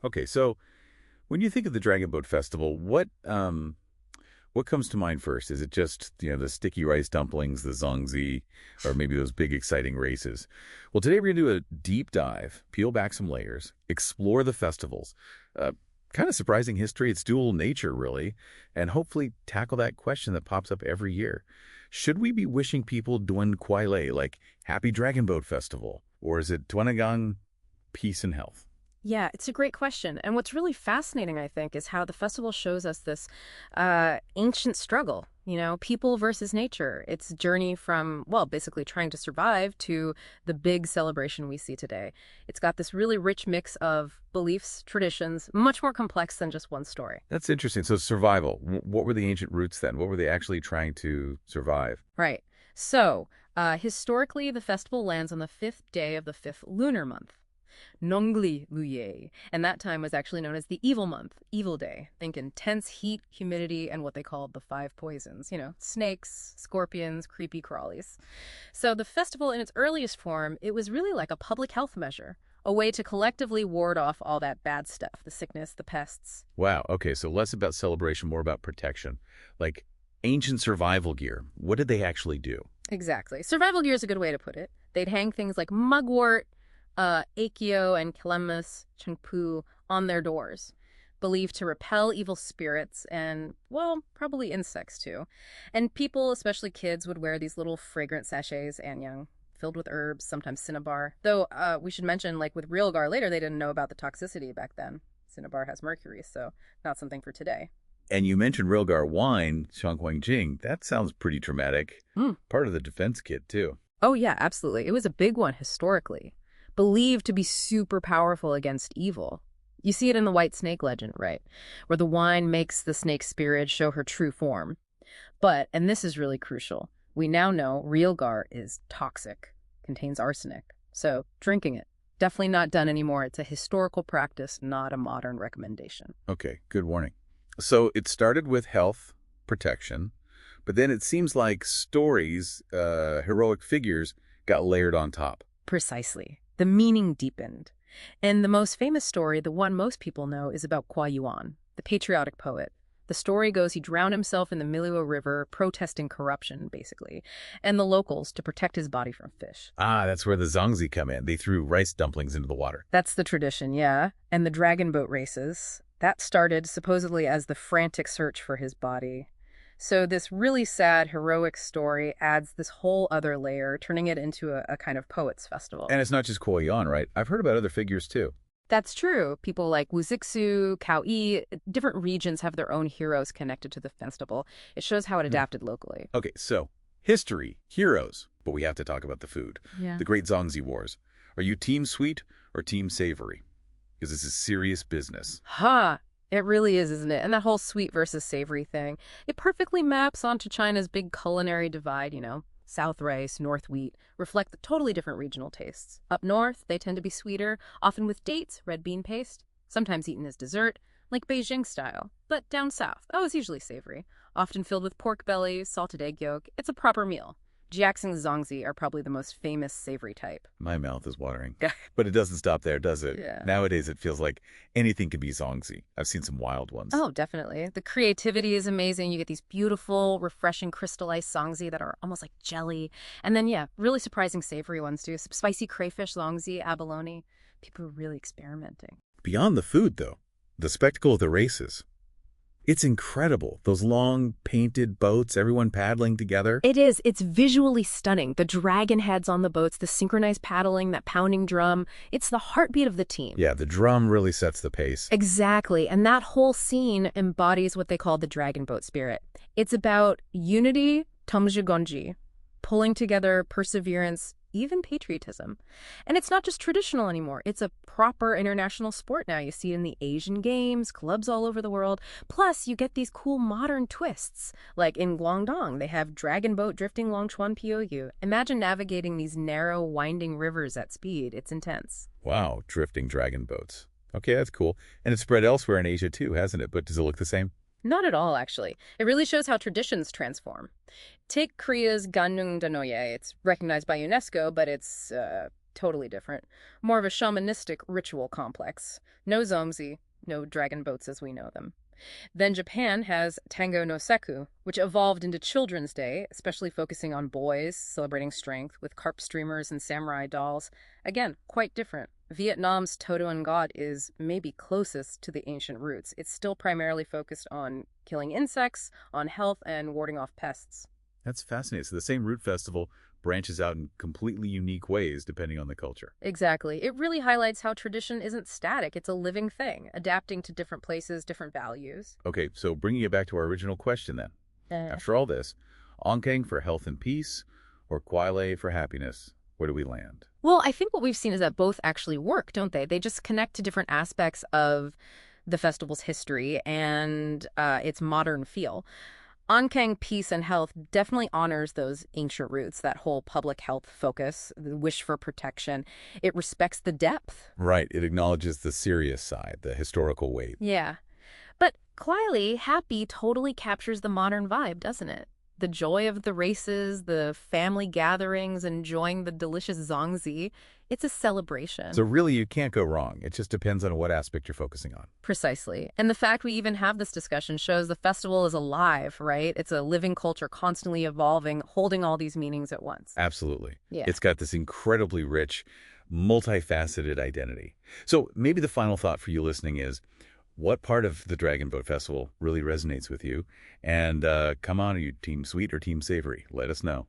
Okay, so when you think of the Dragon Boat Festival, what comes to mind first? Is it just, the sticky rice dumplings, the Zongzi, or maybe those big exciting races? Well, today we're going to do a deep dive, peel back some layers, explore the festivals, kind of surprising history, its dual nature, really, and hopefully tackle that question that pops up every year. Should we be wishing people Duan Kuai Lei, like Happy Dragon Boat Festival? Or is it Duanagang, peace and health? Yeah, it's a great question. And what's really fascinating, I think, is how the festival shows us this ancient struggle, people versus nature. It's a journey from, well, basically trying to survive to the big celebration we see today. It's got this really rich mix of beliefs, traditions, much more complex than just one story. That's interesting. So survival, what were the ancient roots then? What were they actually trying to survive? Right. So historically, the festival lands on the 5th day of the 5th lunar month. Nongli Luye, and that time was actually known as the evil month, evil day. Think intense heat, humidity, and what they called the 5 poisons, snakes, scorpions, creepy crawlies. So the festival in its earliest form, it was really like a public health measure, a way to collectively ward off all that bad stuff, the sickness, the pests. Wow, okay, so less about celebration, more about protection. Like ancient survival gear, what did they actually do? Exactly. Survival gear is a good way to put it. They'd hang things like mugwort, Akio and Calamus, Chengpu on their doors, believed to repel evil spirits and, well, probably insects too. And people, especially kids, would wear these little fragrant sachets, anyang, filled with herbs, sometimes cinnabar. Though we should mention, like with real gar later, they didn't know about the toxicity back then. Cinnabar has mercury, so not something for today. And you mentioned Rilgar wine, Shanghuangjing. That sounds pretty traumatic. Part of the defense kit, too. Oh, yeah, absolutely. It was a big one historically. Believed to be super powerful against evil. You see it in the white snake legend, right? Where the wine makes the snake spirit show her true form. But, and this is really crucial, we now know real gar is toxic, contains arsenic. So drinking it, definitely not done anymore. It's a historical practice, not a modern recommendation. Okay, good warning. So it started with health, protection, but then it seems like stories, heroic figures, got layered on top. Precisely. The meaning deepened. And the most famous story, the one most people know, is about Kuo Yuan, the patriotic poet. The story goes he drowned himself in the Milua River, protesting corruption, basically, and the locals to protect his body from fish. Ah, that's where the Zongzi come in. They threw rice dumplings into the water. That's the tradition, yeah. And the dragon boat races, that started supposedly as the frantic search for his body. So this really sad, heroic story adds this whole other layer, turning it into a kind of poets' festival. And it's not just Kuo Yuan, right? I've heard about other figures, too. That's true. People like Wu Zixu, Cao Yi, different regions have their own heroes connected to the festival. It shows how it adapted locally. Okay, so history, heroes, but we have to talk about the food. Yeah. The Great Zongzi Wars. Are you team sweet or team savory? Because this is serious business. It really is, isn't it? And that whole sweet versus savory thing, it perfectly maps onto China's big culinary divide, South rice, north wheat, reflect the totally different regional tastes. Up north, they tend to be sweeter, often with dates, red bean paste, sometimes eaten as dessert, like Beijing style. But down south, it's usually savory, often filled with pork bellies, salted egg yolk. It's a proper meal. Jiaxing's Zongzi are probably the most famous savory type. My mouth is watering. But it doesn't stop there, does it? Yeah. Nowadays, it feels like anything can be Zongzi. I've seen some wild ones. Oh, definitely. The creativity is amazing. You get these beautiful, refreshing, crystallized Zongzi that are almost like jelly. And then, really surprising savory ones, too. Some spicy crayfish Zongzi, abalone. People are really experimenting. Beyond the food, though, the spectacle of the races. It's incredible. Those long, painted boats, everyone paddling together. It is. It's visually stunning. The dragon heads on the boats, the synchronized paddling, that pounding drum. It's the heartbeat of the team. Yeah, the drum really sets the pace. Exactly. And that whole scene embodies what they call the dragon boat spirit. It's about unity, tamzhigonji, pulling together, perseverance, even patriotism. And it's not just traditional anymore. It's a proper international sport now. You see it in the Asian Games, clubs all over the world. Plus, you get these cool modern twists. Like in Guangdong, they have dragon boat drifting Longchuan POU. Imagine navigating these narrow, winding rivers at speed. It's intense. Wow, drifting dragon boats. Okay, that's cool. And it's spread elsewhere in Asia too, hasn't it? But does it look the same? Not at all, actually. It really shows how traditions transform. Take Korea's Gangneung Danoye. It's recognized by UNESCO, but it's totally different. More of a shamanistic ritual complex. No Zongzi, no dragon boats as we know them. Then Japan has Tango no Seku, which evolved into Children's Day, especially focusing on boys, celebrating strength, with carp streamers and samurai dolls. Again, quite different. Vietnam's Toto and God is maybe closest to the ancient roots. It's still primarily focused on killing insects, on health, and warding off pests. That's fascinating. So the same root festival branches out in completely unique ways depending on the culture. Exactly. It really highlights how tradition isn't static. It's a living thing, adapting to different places, different values. Okay, so bringing it back to our original question then. After all this, Onkeng for health and peace or Kwai for happiness? Where do we land? Well, I think what we've seen is that both actually work, don't they? They just connect to different aspects of the festival's history and its modern feel. Onkeng Peace and Health definitely honors those ancient roots, that whole public health focus, the wish for protection. It respects the depth. Right. It acknowledges the serious side, the historical weight. Yeah. But Kwai Happy totally captures the modern vibe, doesn't it? The joy of the races, the family gatherings, enjoying the delicious Zongzi. It's a celebration. So really, you can't go wrong. It just depends on what aspect you're focusing on. Precisely. And the fact we even have this discussion shows the festival is alive, right? It's a living culture, constantly evolving, holding all these meanings at once. Absolutely. Yeah. It's got this incredibly rich, multifaceted identity. So maybe the final thought for you listening is, what part of the Dragon Boat Festival really resonates with you? And come on, are you Team Sweet or Team Savory? Let us know.